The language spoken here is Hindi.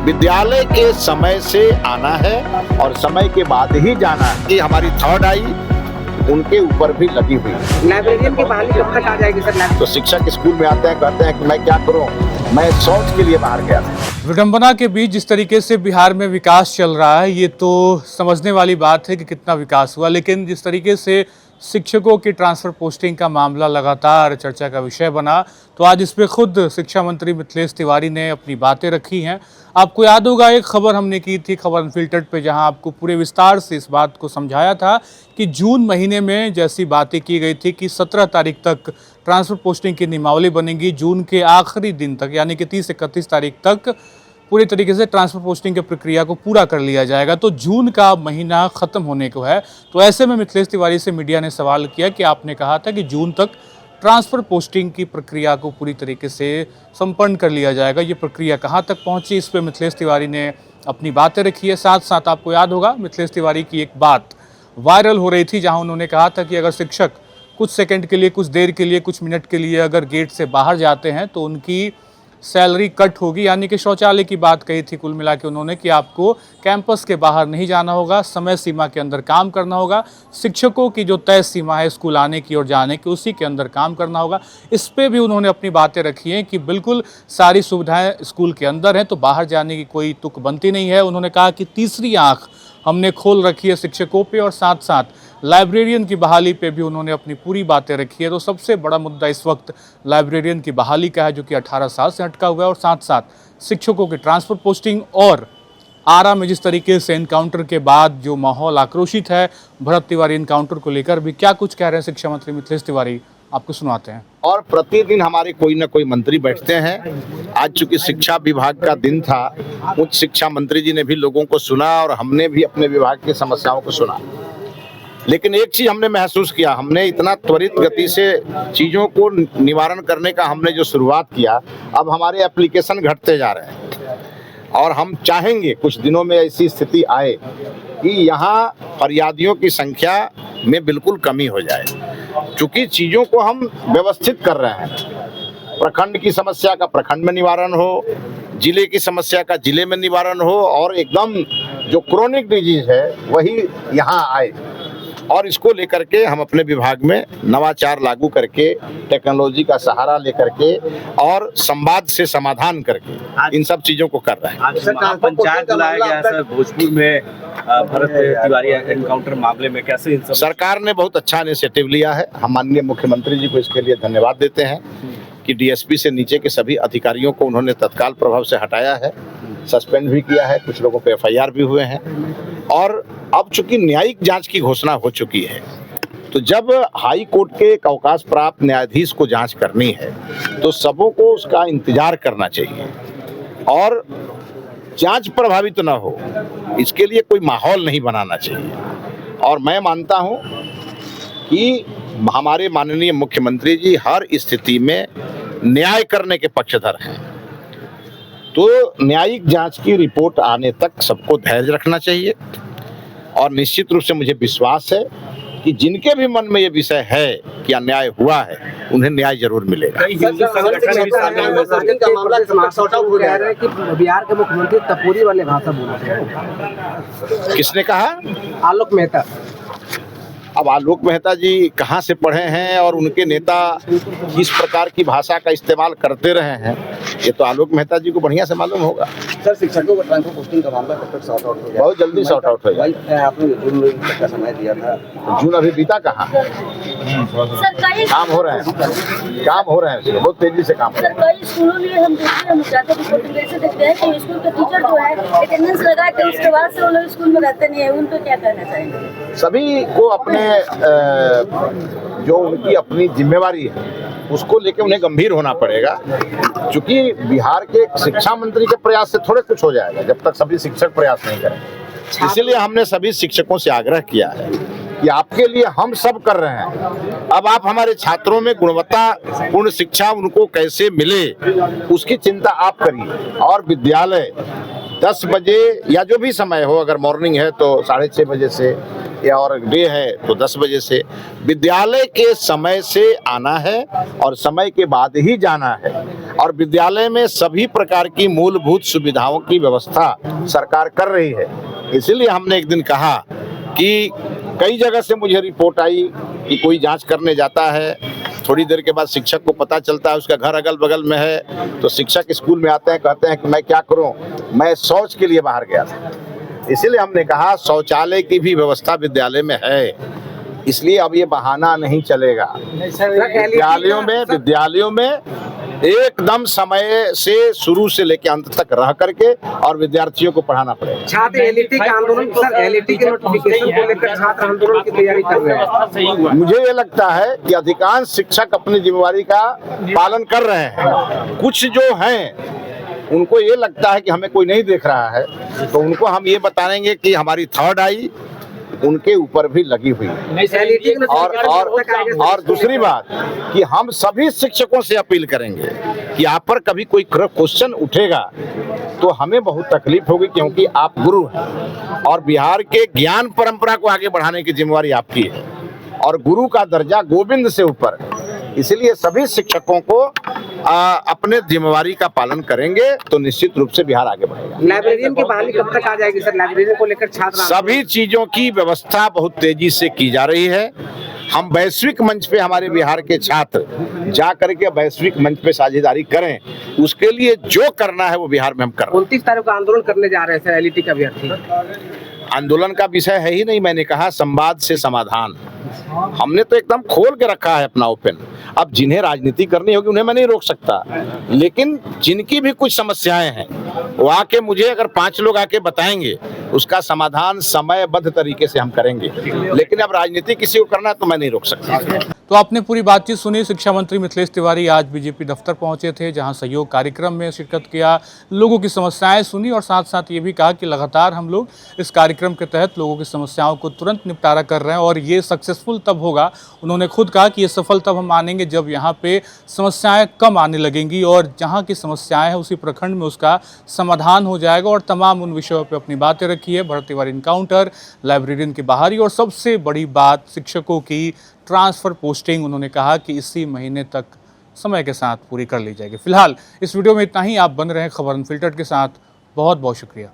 विद्यालय के समय से आना है और समय के बाद ही जाना है। ये हमारी थर्ड आई उनके ऊपर भी लगी हुई है। लाइब्रेरियन की बहाली कब तक आ जाएगी सर? तो शिक्षक स्कूल में आते हैं, कहते हैं कि मैं क्या करूं, मैं शौच के लिए बाहर गया था। विडंबना के बीच जिस तरीके से बिहार में विकास चल रहा है, ये तो समझने वाली बात है कि कितना विकास हुआ, लेकिन जिस तरीके से शिक्षकों की ट्रांसफ़र पोस्टिंग का मामला लगातार चर्चा का विषय बना, तो आज इस पे खुद शिक्षा मंत्री मिथिलेश तिवारी ने अपनी बातें रखी हैं। आपको याद होगा, एक खबर हमने की थी, खबर अनफिल्टर्ड पे, जहां आपको पूरे विस्तार से इस बात को समझाया था कि जून महीने में जैसी बातें की गई थी कि 17 तारीख तक ट्रांसफ़र पोस्टिंग की नियमावली बनेगी, जून के आखिरी दिन तक यानी कि 30-31 तारीख तक पूरी तरीके से ट्रांसफर पोस्टिंग की प्रक्रिया को पूरा कर लिया जाएगा। तो जून का महीना खत्म होने को है, तो ऐसे में मिथिलेश तिवारी से मीडिया ने सवाल किया कि आपने कहा था कि जून तक ट्रांसफर पोस्टिंग की प्रक्रिया को पूरी तरीके से संपन्न कर लिया जाएगा, ये प्रक्रिया कहाँ तक पहुंची, इस पर मिथिलेश तिवारी ने अपनी बातें रखी है। साथ साथ आपको याद होगा, मिथिलेश तिवारी की एक बात वायरल हो रही थी, जहाँ उन्होंने कहा था कि अगर शिक्षक कुछ सेकेंड के लिए, कुछ देर के लिए, कुछ मिनट के लिए अगर गेट से बाहर जाते हैं तो उनकी सैलरी कट होगी, यानी कि शौचालय की बात कही थी कुल मिला के उन्होंने कि आपको कैंपस के बाहर नहीं जाना होगा, समय सीमा के अंदर काम करना होगा, शिक्षकों की जो तय सीमा है स्कूल आने की और जाने की, उसी के अंदर काम करना होगा। इस पे भी उन्होंने अपनी बातें रखी हैं कि बिल्कुल सारी सुविधाएं स्कूल के अंदर हैं, तो बाहर जाने की कोई तुक बनती नहीं है। उन्होंने कहा कि तीसरी आंख हमने खोल रखी है शिक्षकों पे, और साथ साथ लाइब्रेरियन की बहाली पे भी उन्होंने अपनी पूरी बातें रखी है। तो सबसे बड़ा मुद्दा इस वक्त लाइब्रेरियन की बहाली का है, जो कि 18 साल से अटका हुआ है, और साथ साथ शिक्षकों की ट्रांसफ़र पोस्टिंग। और आरा में जिस तरीके से एनकाउंटर के बाद जो माहौल आक्रोशित है, भरत तिवारी एनकाउंटर को लेकर भी क्या कुछ कह रहे हैं शिक्षा मंत्री मिथिलेश तिवारी, आपको सुनाते हैं। और प्रतिदिन हमारे कोई ना कोई मंत्री बैठते हैं। आज चूंकि शिक्षा विभाग का दिन था, उच्च शिक्षा मंत्री जी ने भी लोगों को सुना और हमने भी अपने विभाग की समस्याओं को सुना। लेकिन एक चीज हमने महसूस किया, हमने इतना त्वरित गति से चीजों को निवारण करने का हमने जो शुरुआत किया, अब हमारे एप्लीकेशन घटते जा रहे हैं और हम चाहेंगे कुछ दिनों में ऐसी स्थिति आए कि यहाँ फरियादियों की संख्या में बिल्कुल कमी हो जाए, क्योंकि चीज़ों को हम व्यवस्थित कर रहे हैं। प्रखंड की समस्या का प्रखंड में निवारण हो, जिले की समस्या का जिले में निवारण हो, और एकदम जो क्रोनिक डिजीज है वही यहाँ आए। और इसको लेकर के हम अपने विभाग में नवाचार लागू करके, टेक्नोलॉजी का सहारा लेकर के और संवाद से समाधान करके इन सब चीज़ों को कर रहे हैं। आज पंचायत बुलाया गया सर भोजपुर में भरत तिवारी एनकाउंटर मामले में, कैसे इन सब सरकार ने बहुत अच्छा इनिशिएटिव लिया है। हम माननीय मुख्यमंत्री जी को इसके लिए धन्यवाद देते हैं कि डीएसपी से नीचे के सभी अधिकारियों को उन्होंने तत्काल प्रभाव से हटाया है, सस्पेंड भी किया है, कुछ लोगों पे एफआईआर भी हुए हैं। और अब चूंकि न्यायिक जांच की घोषणा हो चुकी है, तो जब हाई कोर्ट के एक अवकाश प्राप्त न्यायाधीश को जांच करनी है तो सबों को उसका इंतजार करना चाहिए और जांच प्रभावित न हो, इसके लिए कोई माहौल नहीं बनाना चाहिए। और मैं मानता हूं कि हमारे माननीय मुख्यमंत्री जी हर स्थिति में न्याय करने के पक्षधर हैं, तो न्यायिक जांच की रिपोर्ट आने तक सबको धैर्य रखना चाहिए। और निश्चित रूप से मुझे विश्वास है कि जिनके भी मन में ये विषय है कि अन्याय हुआ है, उन्हें न्याय जरूर मिलेगा। बिहार के मुख्यमंत्री टपोरी वाले भाषा बोलते हैं, किसने कहा? आलोक मेहता। अब आलोक मेहता जी कहाँ से पढ़े हैं और उनके नेता किस प्रकार की भाषा का इस्तेमाल करते रहे हैं, ये तो आलोक मेहता जी को बढ़िया से मालूम होगा। सर, शिक्षकों को ट्रांसफर पोस्टिंग का मामला कब तक सॉर्ट आउट हो गया? बहुत जल्दी सॉर्ट आउट हो जाएगा। आपने जून तक का समय दिया था, जून अभी बीता कहाँ? काम हो रहे हैं, काम हो रहे हैं, बहुत तेजी से काम हो रहे हैं। कई स्कूलों में हम देखते हैं, जाते हैं देखते हैं कि स्कूल के टीचर जो है अटेंडेंस लगा के उसके बाद से वो लोग स्कूल में रहते नहीं है, उन पर क्या करना चाहेंगे? सभी को अपने जो उनकी अपनी जिम्मेवारी है उसको लेके उन्हें गंभीर होना पड़ेगा, क्योंकि बिहार के शिक्षा मंत्री के प्रयास से थोड़े कुछ हो जाएगा जब तक सभी शिक्षक प्रयास नहीं करेंगे। इसीलिए हमने सभी शिक्षकों से आग्रह किया है कि आपके लिए हम सब कर रहे हैं, अब आप हमारे छात्रों में गुणवत्तापूर्ण शिक्षा उनको कैसे मिले उसकी चिंता आप करिए। और विद्यालय 10 बजे या जो भी समय हो, अगर मॉर्निंग है तो 6:30 बजे से, या और डे है तो 10 बजे से, विद्यालय के समय से आना है और समय के बाद ही जाना है। और विद्यालय में सभी प्रकार की मूलभूत सुविधाओं की व्यवस्था सरकार कर रही है। इसीलिए हमने एक दिन कहा कि कई जगह से मुझे रिपोर्ट आई कि कोई जांच करने जाता है, थोड़ी देर के बाद शिक्षक को पता चलता है उसका घर अगल बगल में है, तो शिक्षक स्कूल में आते हैं, कहते हैं कि मैं क्या करूं, मैं शौच के लिए बाहर गया था। इसीलिए हमने कहा शौचालय की भी व्यवस्था विद्यालय में है, इसलिए अब ये बहाना नहीं चलेगा। विद्यालयों में एकदम समय से शुरू से लेकर अंत तक रह करके और विद्यार्थियों को पढ़ाना पड़ेगा। छात्र एलईटी का आंदोलन, सर एलईटी के नोटिफिकेशन को लेकर छात्र आंदोलन की तैयारी कर रहे हैं। मुझे ये लगता है कि अधिकांश शिक्षक अपनी जिम्मेवारी का पालन कर रहे हैं। कुछ जो हैं उनको ये लगता है कि हमें कोई नहीं देख रहा है, तो उनको हम ये बताएंगे कि हमारी थर्ड आई उनके ऊपर भी लगी हुई है। और दूसरी बात कि हम सभी शिक्षकों से अपील करेंगे कि आप पर कभी कोई क्वेश्चन उठेगा तो हमें बहुत तकलीफ होगी, क्योंकि आप गुरु हैं और बिहार के ज्ञान परंपरा को आगे बढ़ाने की जिम्मेवारी आपकी है और गुरु का दर्जा गोविंद से ऊपर है। इसलिए सभी शिक्षकों को अपने जिम्मेवारी का पालन करेंगे तो निश्चित रूप से बिहार आगे बढ़ेगा। लाइब्रेरियन की बहाली कब तक आ जाएगी सर? लाइब्रेरियन को लेकर छात्र सभी चीजों की व्यवस्था बहुत तेजी से की जा रही है। हम वैश्विक मंच पे हमारे बिहार के छात्र जा करके वैश्विक मंच पे साझेदारी करें, उसके लिए जो करना है वो बिहार में हम कर रहे हैं। 29 तारीख को आंदोलन करने जा रहे हैं सर एलईटी का अभ्यर्थी। आंदोलन का विषय है ही नहीं, मैंने कहा संवाद से समाधान। हमने तो एकदम खोल के रखा है अपना ओपन। अब जिन्हें राजनीति करनी होगी उन्हें मैं नहीं रोक सकता, लेकिन जिनकी भी कुछ समस्याएं हैं वो आके मुझे अगर 5 लोग आके बताएंगे उसका समाधान समयबद्ध तरीके से हम करेंगे। लेकिन अब राजनीति किसी को करना है तो मैं नहीं रोक सकता। तो आपने पूरी बातचीत सुनी। शिक्षा मंत्री मिथिलेश तिवारी आज बीजेपी दफ्तर पहुंचे थे, जहां सहयोग कार्यक्रम में शिरकत किया, लोगों की समस्याएं सुनी और साथ साथ ये भी कहा कि लगातार हम लोग इस कार्यक्रम के तहत लोगों की समस्याओं को तुरंत निपटारा कर रहे हैं और ये सक्सेसफुल तब होगा। उन्होंने खुद कहा कि ये सफल तब हम मानेंगे जब यहाँ पे समस्याएं कम आने लगेंगी और जहाँ की समस्याएं हैं उसी प्रखंड में उसका समाधान हो जाएगा। और तमाम उन विषयों पर अपनी बातें रखी है, भरत तिवारी इनकाउंटर, लाइब्रेरियन की बहाली और सबसे बड़ी बात शिक्षकों की ट्रांसफ़र पोस्टिंग। उन्होंने कहा कि इसी महीने तक समय के साथ पूरी कर ली जाएगी। फिलहाल इस वीडियो में इतना ही। आप बन रहे हैं खबर अनफिल्टर्ड के साथ। बहुत बहुत शुक्रिया।